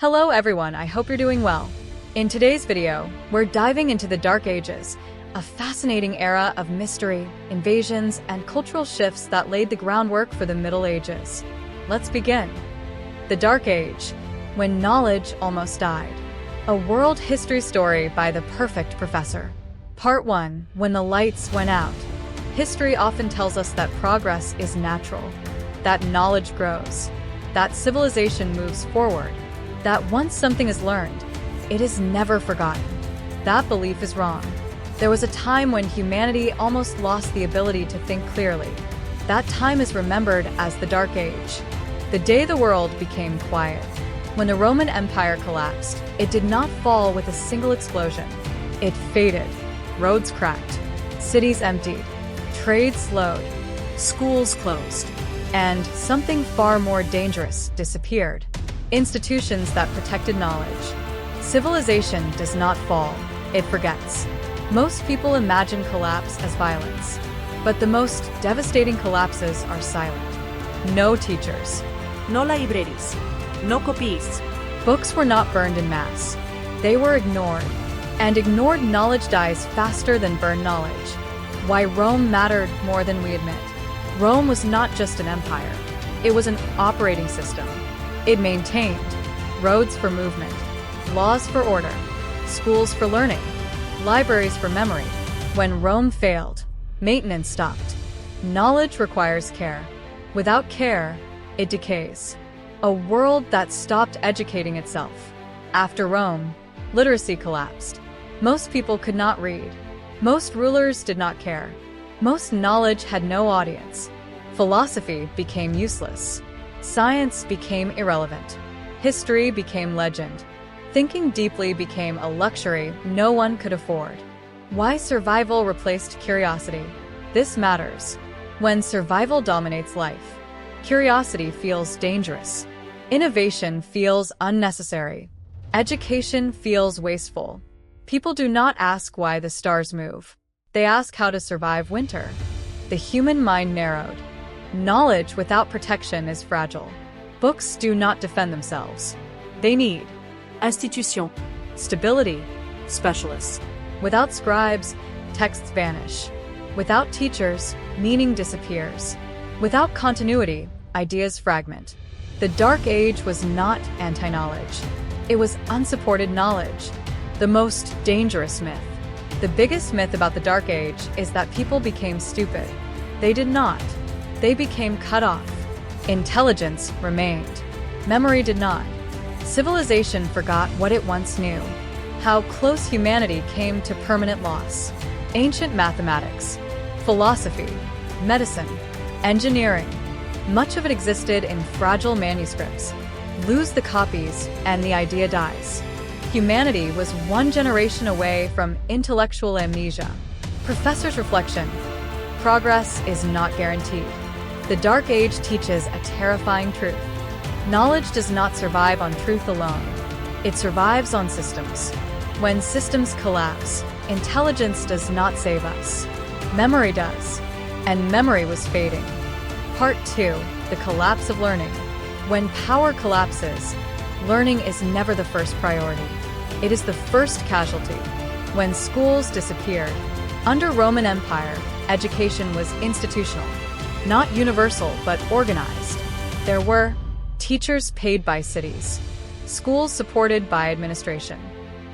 Hello everyone, I hope you're doing well. In today's video, we're diving into the Dark Ages, a fascinating era of mystery, invasions, and cultural shifts that laid the groundwork for the Middle Ages. Let's begin. The Dark Age, when knowledge almost died. A world history story by the perfect professor. Part 1, when the lights went out. History often tells us that progress is natural, that knowledge grows, that civilization moves forward, that once something is learned, it is never forgotten. That belief is wrong. There was a time when humanity almost lost the ability to think clearly. That time is remembered as the Dark Age, the day the world became quiet. When the Roman Empire collapsed, it did not fall with a single explosion. It faded. Roads cracked. Cities emptied. Trade slowed. Schools closed. And something far more dangerous disappeared. Institutions that protected knowledge. Civilization does not fall, it forgets. Most people imagine collapse as violence, but the most devastating collapses are silent. No teachers. No libraries. No copies. Books were not burned in mass. They were ignored. And ignored knowledge dies faster than burned knowledge. Why Rome mattered more than we admit. Rome was not just an empire. It was an operating system. It maintained roads for movement, laws for order, schools for learning, libraries for memory. When Rome failed, maintenance stopped. Knowledge requires care. Without care, it decays. A world that stopped educating itself. After Rome, literacy collapsed. Most people could not read. Most rulers did not care. Most knowledge had no audience. Philosophy became useless. Science became irrelevant. History became legend. Thinking deeply became a luxury no one could afford. Why survival replaced curiosity? This matters. When survival dominates life, curiosity feels dangerous. Innovation feels unnecessary. Education feels wasteful. People do not ask why the stars move. They ask how to survive winter. The human mind narrowed. Knowledge without protection is fragile. Books do not defend themselves. They need Institution. stability. Specialists. Without scribes, texts vanish. Without teachers, meaning disappears. Without continuity, ideas fragment. The Dark Age was not anti-knowledge. It was unsupported knowledge. The most dangerous myth. The biggest myth about the Dark Age is that people became stupid. They did not. They became cut off. Intelligence remained. Memory did not. Civilization forgot what it once knew. How close humanity came to permanent loss. Ancient mathematics, philosophy, medicine, engineering. Much of it existed in fragile manuscripts. Lose the copies, and the idea dies. Humanity was one generation away from intellectual amnesia. Professor's reflection. Progress is not guaranteed. The Dark Age teaches a terrifying truth. Knowledge does not survive on truth alone. It survives on systems. When systems collapse, intelligence does not save us. Memory does. And memory was fading. Part 2, the collapse of learning. When power collapses, learning is never the first priority. It is the first casualty. When schools disappeared, under Roman Empire, education was institutional. Not universal, but organized. There were teachers paid by cities, schools supported by administration,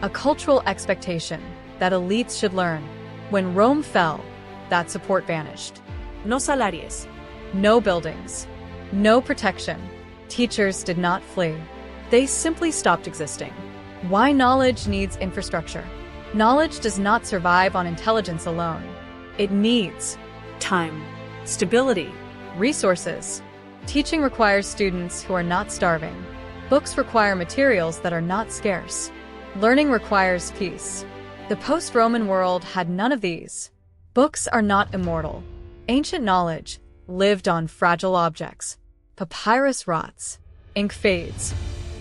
a cultural expectation that elites should learn. When Rome fell, that support vanished. No salarios. No buildings, no protection. Teachers did not flee. They simply stopped existing. Why knowledge needs infrastructure? Knowledge does not survive on intelligence alone. It needs Time. Stability. resources. Teaching requires students who are not starving. Books require materials that are not scarce. Learning requires peace. The post-Roman world had none of these. Books are not immortal. Ancient knowledge lived on fragile objects. Papyrus rots. Ink fades.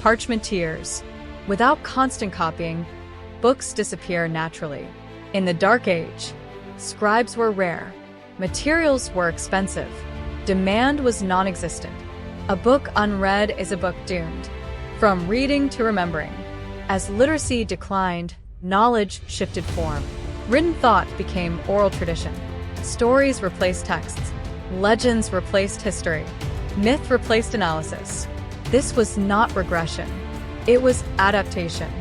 Parchment tears. Without constant copying, books disappear naturally. In the Dark Age, scribes were rare. Materials were expensive. Demand was non-existent. A book unread is a book doomed. from reading to remembering. As literacy declined, knowledge shifted form. Written thought became oral tradition. Stories replaced texts. Legends replaced history. Myth replaced analysis. This was not regression. It was adaptation.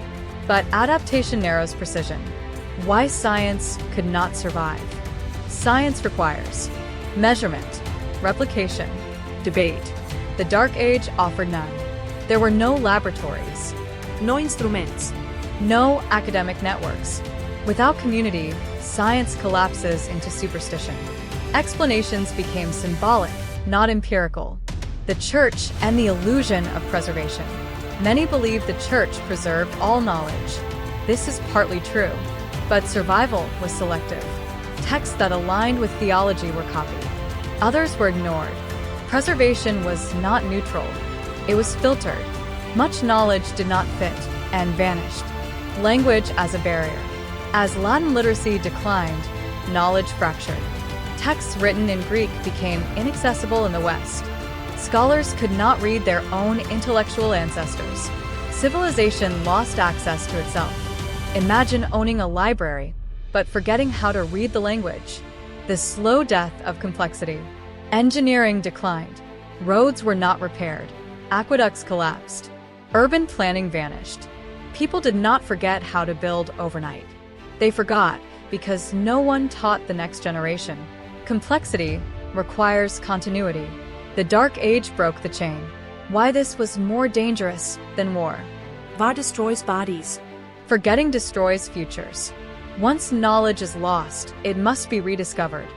But adaptation narrows precision. Why science could not survive. Science requires measurement, replication, debate. The Dark Age offered none. There were no laboratories, No instruments. no academic networks. Without community, science collapses into superstition. Explanations became symbolic, not empirical. The church and the illusion of preservation. Many believed the church preserved all knowledge. This is partly true, but survival was selective. Texts that aligned with theology were copied. Others were ignored. Preservation was not neutral. It was filtered. Much knowledge did not fit and vanished. Language as a barrier. As Latin literacy declined, knowledge fractured. Texts written in Greek became inaccessible in the West. Scholars could not read their own intellectual ancestors. Civilization lost access to itself. Imagine owning a library, but forgetting how to read the language. The slow death of complexity. Engineering declined. Roads were not repaired. Aqueducts collapsed. Urban planning vanished. People did not forget how to build overnight. They forgot because no one taught the next generation. Complexity requires continuity. The Dark Age broke the chain. Why this was more dangerous than war. Var destroys bodies. Forgetting destroys futures. Once knowledge is lost, it must be rediscovered.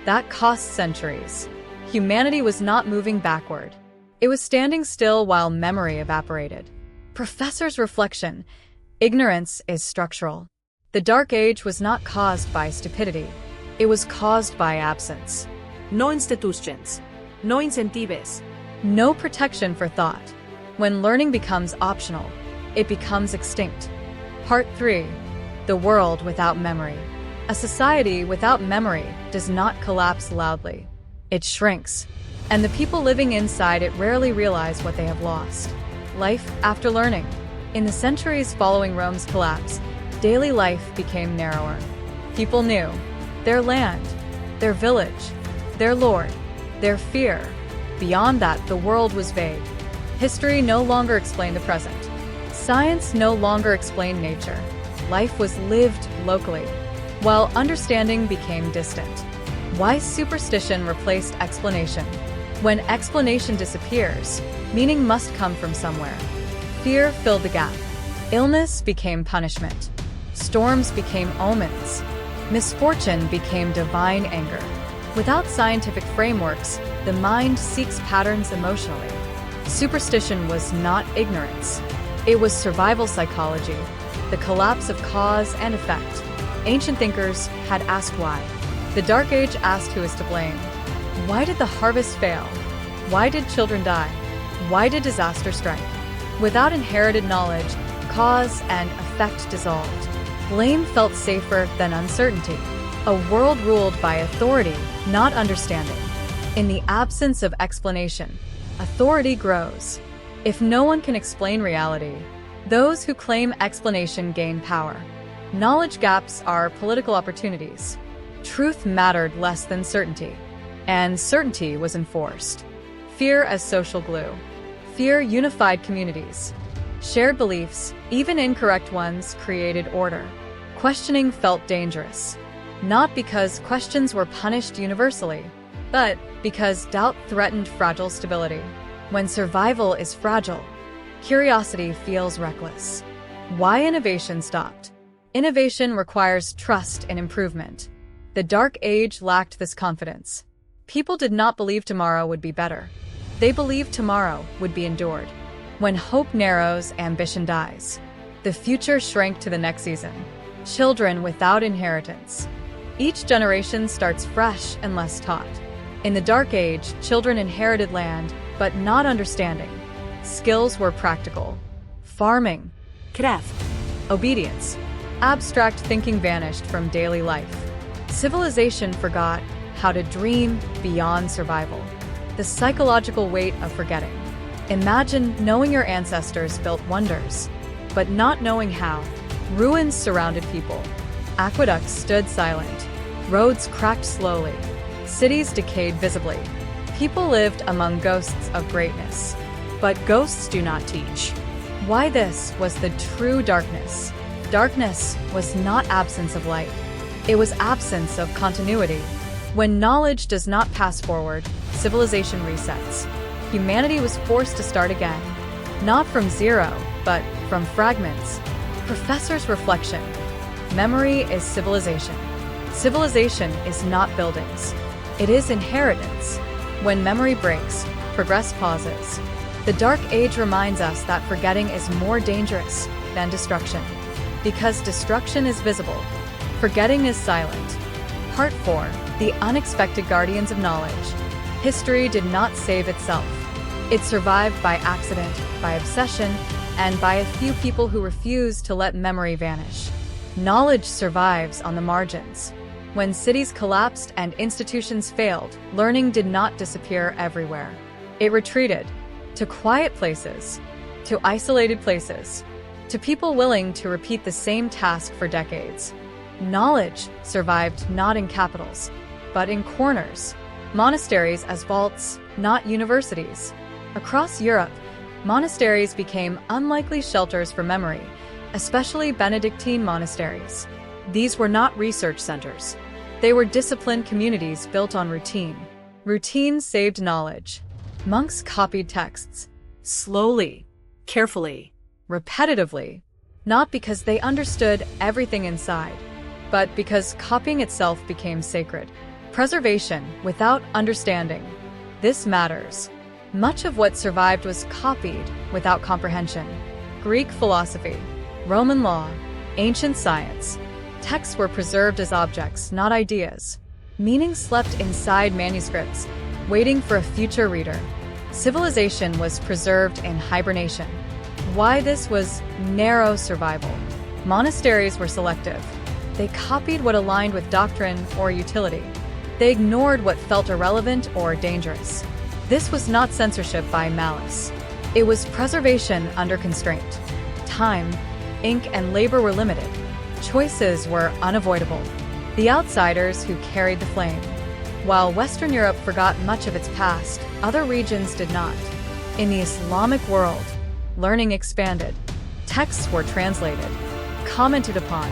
That costs centuries. Humanity was not moving backward. It was standing still while memory evaporated. Professor's reflection. Ignorance is structural. The Dark Age was not caused by stupidity. It was caused by absence. No institutions. No incentives. No protection for thought. When learning becomes optional, it becomes extinct. Part 3. The world without memory. A society without memory does not collapse loudly. It shrinks, and the people living inside it rarely realize what they have lost. Life after learning. In the centuries following Rome's collapse, daily life became narrower. People knew their land, their village, their lord, their fear. Beyond that, the world was vague. History no longer explained the present. Science no longer explained nature. Life was lived locally, while understanding became distant. Why superstition replaced explanation? When explanation disappears, meaning must come from somewhere. Fear filled the gap. Illness became punishment. Storms became omens. Misfortune became divine anger. Without scientific frameworks, the mind seeks patterns emotionally. Superstition was not ignorance. It was survival psychology, the collapse of cause and effect. Ancient thinkers had asked why. The Dark Age asked who is to blame. Why did the harvest fail? Why did children die? Why did disaster strike? Without inherited knowledge, cause and effect dissolved. Blame felt safer than uncertainty. A world ruled by authority, not understanding. In the absence of explanation, authority grows. If no one can explain reality, those who claim explanation gain power. Knowledge gaps are political opportunities. Truth mattered less than certainty, and certainty was enforced. Fear as social glue. Fear unified communities. Shared beliefs, even incorrect ones, created order. Questioning felt dangerous, not because questions were punished universally, but because doubt threatened fragile stability. When survival is fragile, curiosity feels reckless. Why innovation stopped? Innovation requires trust in improvement. The Dark Age lacked this confidence. People did not believe tomorrow would be better. They believed tomorrow would be endured. When hope narrows, ambition dies. The future shrank to the next season. Children without inheritance. Each generation starts fresh and less taught. In the Dark Age, children inherited land, but not understanding. Skills were practical. Farming, Craft. obedience. Abstract thinking vanished from daily life. Civilization forgot how to dream beyond survival. The psychological weight of forgetting. Imagine knowing your ancestors built wonders, but not knowing how. Ruins surrounded people. Aqueducts stood silent. Roads cracked slowly. Cities decayed visibly. People lived among ghosts of greatness. But ghosts do not teach. Why this was the true darkness. Darkness was not absence of light. It was absence of continuity. When knowledge does not pass forward, civilization resets. Humanity was forced to start again. Not from zero, but from fragments. Professor's reflection. Memory is civilization. Civilization is not buildings. It is inheritance. When memory breaks, progress pauses. The Dark Age reminds us that forgetting is more dangerous than destruction. Because destruction is visible, forgetting is silent. Part 4. The Unexpected Guardians of Knowledge. History did not save itself. It survived by accident, by obsession, and by a few people who refused to let memory vanish. Knowledge survives on the margins. When cities collapsed and institutions failed, learning did not disappear everywhere. It retreated to quiet places, to isolated places, to people willing to repeat the same task for decades. Knowledge survived not in capitals, but in corners. Monasteries as vaults, not universities. Across Europe, monasteries became unlikely shelters for memory, especially Benedictine monasteries. These were not research centers. They were disciplined communities built on routine. Routine saved knowledge. Monks copied texts, slowly, carefully, repetitively, not because they understood everything inside, but because copying itself became sacred. Preservation without understanding. This matters. Much of what survived was copied without comprehension. Greek philosophy, Roman law, ancient science. Texts were preserved as objects, not ideas. Meaning slept inside manuscripts, waiting for a future reader. Civilization was preserved in hibernation. Why this was narrow survival. Monasteries were selective. They copied what aligned with doctrine or utility. They ignored what felt irrelevant or dangerous. This was not censorship by malice. It was preservation under constraint. Time, ink, and labor were limited. Choices were unavoidable. The outsiders who carried the flame. While Western Europe forgot much of its past, other regions did not. In the Islamic world, learning expanded. Texts were translated, commented upon,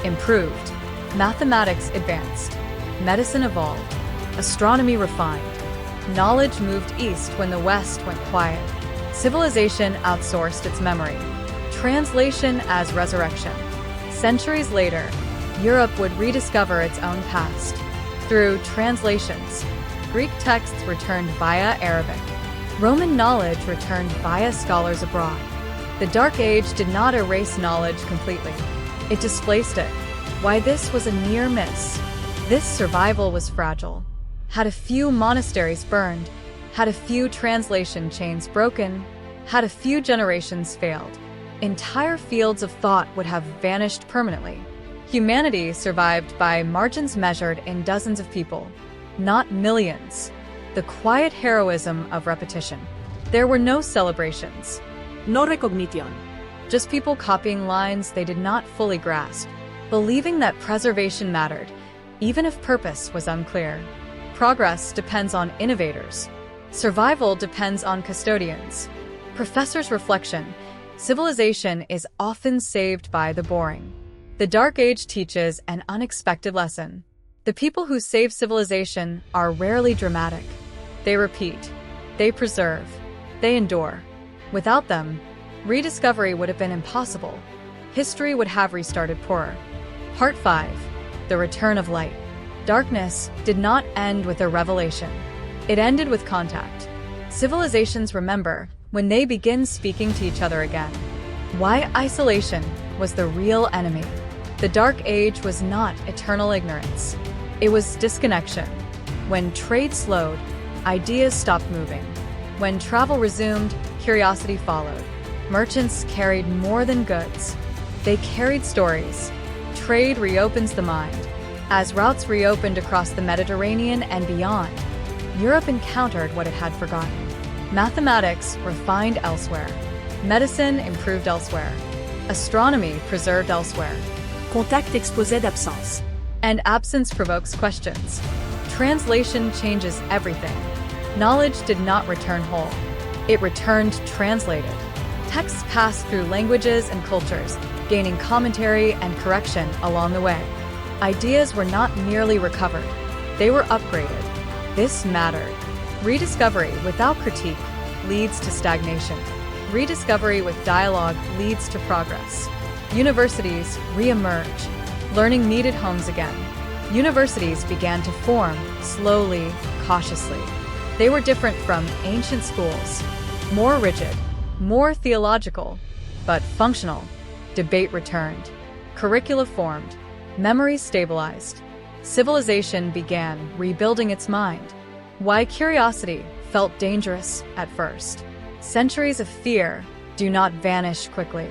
improved. Mathematics advanced. Medicine evolved. Astronomy refined. Knowledge moved east when the West went quiet. Civilization outsourced its memory. Translation as resurrection. Centuries later, Europe would rediscover its own past. Through translations, Greek texts returned via Arabic. Roman knowledge returned via scholars abroad. The Dark Age did not erase knowledge completely. It displaced it. Why this was a near miss. This survival was fragile. Had a few monasteries burned, had a few translation chains broken, had a few generations failed, entire fields of thought would have vanished permanently. Humanity survived by margins measured in dozens of people, not millions. The quiet heroism of repetition. There were no celebrations. No recognition. Just people copying lines they did not fully grasp, believing that preservation mattered, even if purpose was unclear. Progress depends on innovators. Survival depends on custodians. Professor's reflection. Civilization is often saved by the boring. The Dark Age teaches an unexpected lesson. The people who save civilization are rarely dramatic. They repeat. They preserve. They endure. Without them, rediscovery would have been impossible. History would have restarted poorer. Part 5. The Return of Light. Darkness did not end with a revelation. It ended with contact. Civilizations remember when they begin speaking to each other again. Why isolation was the real enemy. The Dark Age was not eternal ignorance. It was disconnection. When trade slowed, ideas stopped moving. When travel resumed, curiosity followed. Merchants carried more than goods. They carried stories. Trade reopens the mind. As routes reopened across the Mediterranean and beyond, Europe encountered what it had forgotten. Mathematics refined elsewhere. Medicine improved elsewhere. Astronomy preserved elsewhere. Contact exposé d'absence. And absence provokes questions. Translation changes everything. Knowledge did not return whole. It returned translated. Texts passed through languages and cultures, gaining commentary and correction along the way. Ideas were not merely recovered, they were upgraded. This mattered. Rediscovery without critique leads to stagnation. Rediscovery with dialogue leads to progress. Universities re-emerge. Learning needed homes again. Universities began to form, slowly, cautiously. They were different from ancient schools. More rigid, more theological, but functional. Debate returned. Curricula formed. Memory stabilized. Civilization began rebuilding its mind. Why curiosity felt dangerous at first. Centuries of fear do not vanish quickly.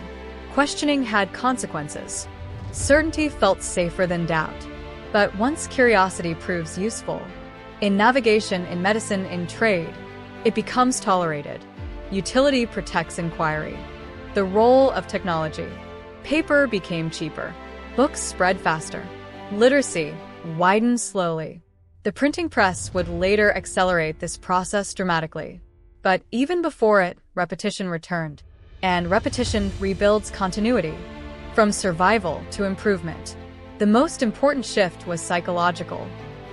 Questioning had consequences. Certainty felt safer than doubt. But once curiosity proves useful, in navigation, in medicine, in trade, it becomes tolerated. Utility protects inquiry. The role of technology. Paper became cheaper. Books spread faster. Literacy widened slowly. The printing press would later accelerate this process dramatically. But even before it, repetition returned. And repetition rebuilds continuity. From survival to improvement. The most important shift was psychological.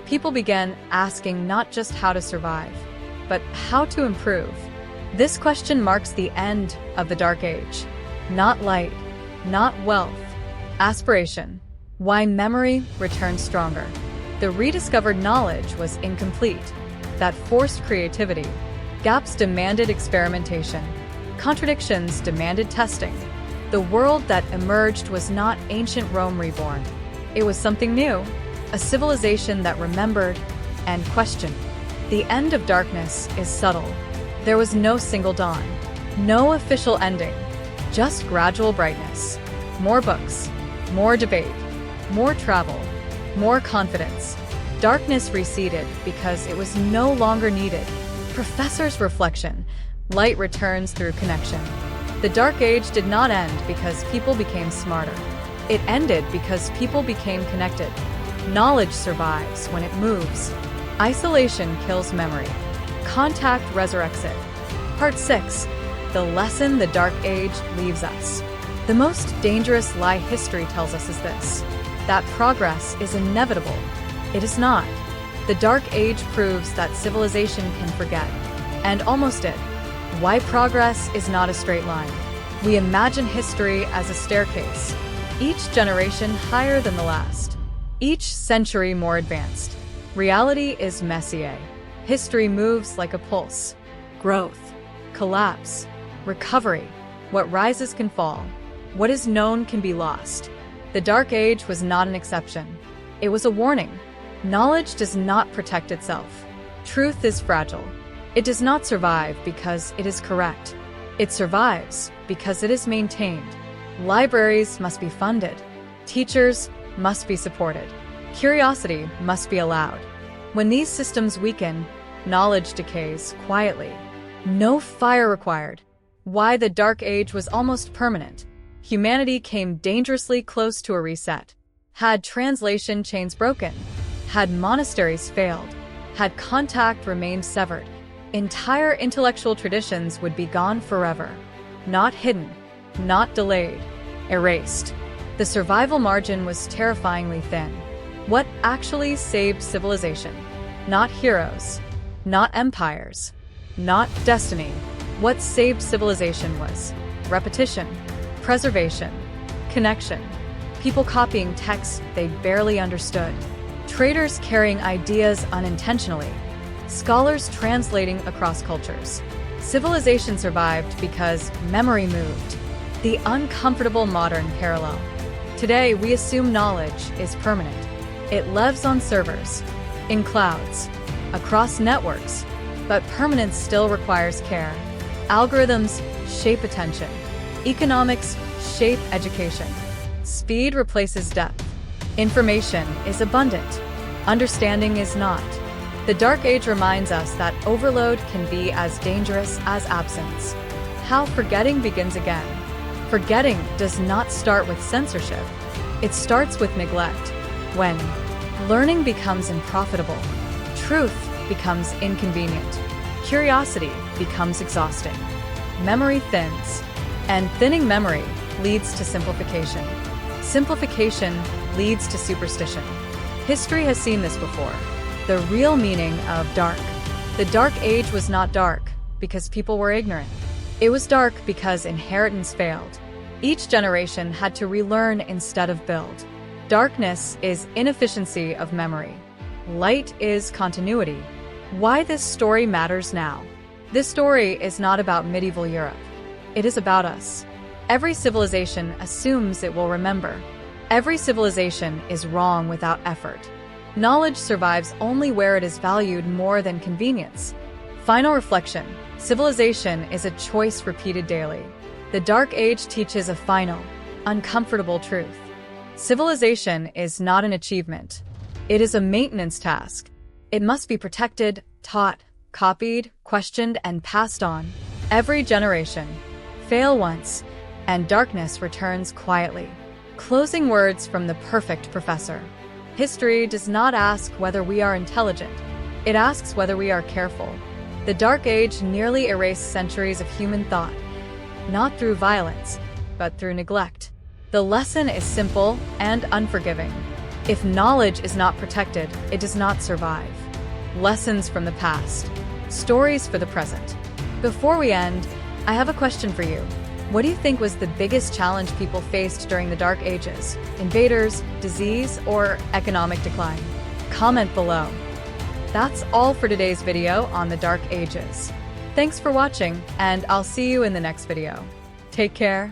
People began asking not just how to survive, but how to improve. This question marks the end of the Dark Age. Not light, not wealth, aspiration. Why memory returned stronger. The rediscovered knowledge was incomplete. That forced creativity. Gaps demanded experimentation. Contradictions demanded testing. The world that emerged was not ancient Rome reborn. It was something new, a civilization that remembered and questioned. The end of darkness is subtle. There was no single dawn, no official ending, just gradual brightness. More books, more debate, more travel, more confidence. Darkness receded because it was no longer needed. Professors' reflection. Light returns through connection. The Dark Age did not end because people became smarter. It ended because people became connected. Knowledge survives when it moves. Isolation kills memory. Contact resurrects it. Part 6. The lesson the Dark Age leaves us. The most dangerous lie history tells us is this: that progress is inevitable. It is not. The Dark Age proves that civilization can forget. And almost did. Why progress is not a straight line. We imagine history as a staircase, each generation higher than the last, each century more advanced. Reality is messier. History moves like a pulse. Growth, collapse, recovery. What rises can fall. What is known can be lost. The Dark Age was not an exception. It was a warning. Knowledge does not protect itself. Truth is fragile. It does not survive because it is correct. It survives because it is maintained. Libraries must be funded. Teachers must be supported. Curiosity must be allowed. When these systems weaken, knowledge decays quietly. No fire required. Why the Dark Age was almost permanent. Humanity came dangerously close to a reset. Had translation chains broken? Had monasteries failed? Had contact remained severed? Entire intellectual traditions would be gone forever. Not hidden, not delayed, erased. The survival margin was terrifyingly thin. What actually saved civilization? Not heroes, not empires, not destiny. What saved civilization was repetition, preservation, connection. People copying texts they barely understood. Traders carrying ideas unintentionally. Scholars translating across cultures. Civilization survived because memory moved. The uncomfortable modern parallel. Today, we assume knowledge is permanent. It lives on servers, in clouds, across networks, but permanence still requires care. Algorithms shape attention. Economics shape education. Speed replaces depth. Information is abundant. Understanding is not. The Dark Age reminds us that overload can be as dangerous as absence. How forgetting begins again. Forgetting does not start with censorship. It starts with neglect. When learning becomes unprofitable, truth becomes inconvenient, curiosity becomes exhausting, memory thins, and thinning memory leads to simplification. Simplification leads to superstition. History has seen this before. The real meaning of dark. The Dark Age was not dark because people were ignorant. It was dark because inheritance failed. Each generation had to relearn instead of build. Darkness is inefficiency of memory. Light is continuity. Why this story matters now. This story is not about medieval Europe. It is about us. Every civilization assumes it will remember. Every civilization is wrong without effort. Knowledge survives only where it is valued more than convenience. Final reflection. Civilization is a choice repeated daily. The Dark Age teaches a final, uncomfortable truth. Civilization is not an achievement. It is a maintenance task. It must be protected, taught, copied, questioned, and passed on. Every generation. Fail once, and darkness returns quietly. Closing words from the perfect professor. History does not ask whether we are intelligent. It asks whether we are careful. The Dark Age nearly erased centuries of human thought, not through violence, but through neglect. The lesson is simple and unforgiving. If knowledge is not protected, it does not survive. Lessons from the past. Stories for the present. Before we end, I have a question for you. What do you think was the biggest challenge people faced during the Dark Ages? Invaders, disease, or economic decline? Comment below. That's all for today's video on the Dark Ages. Thanks for watching, and I'll see you in the next video. Take care.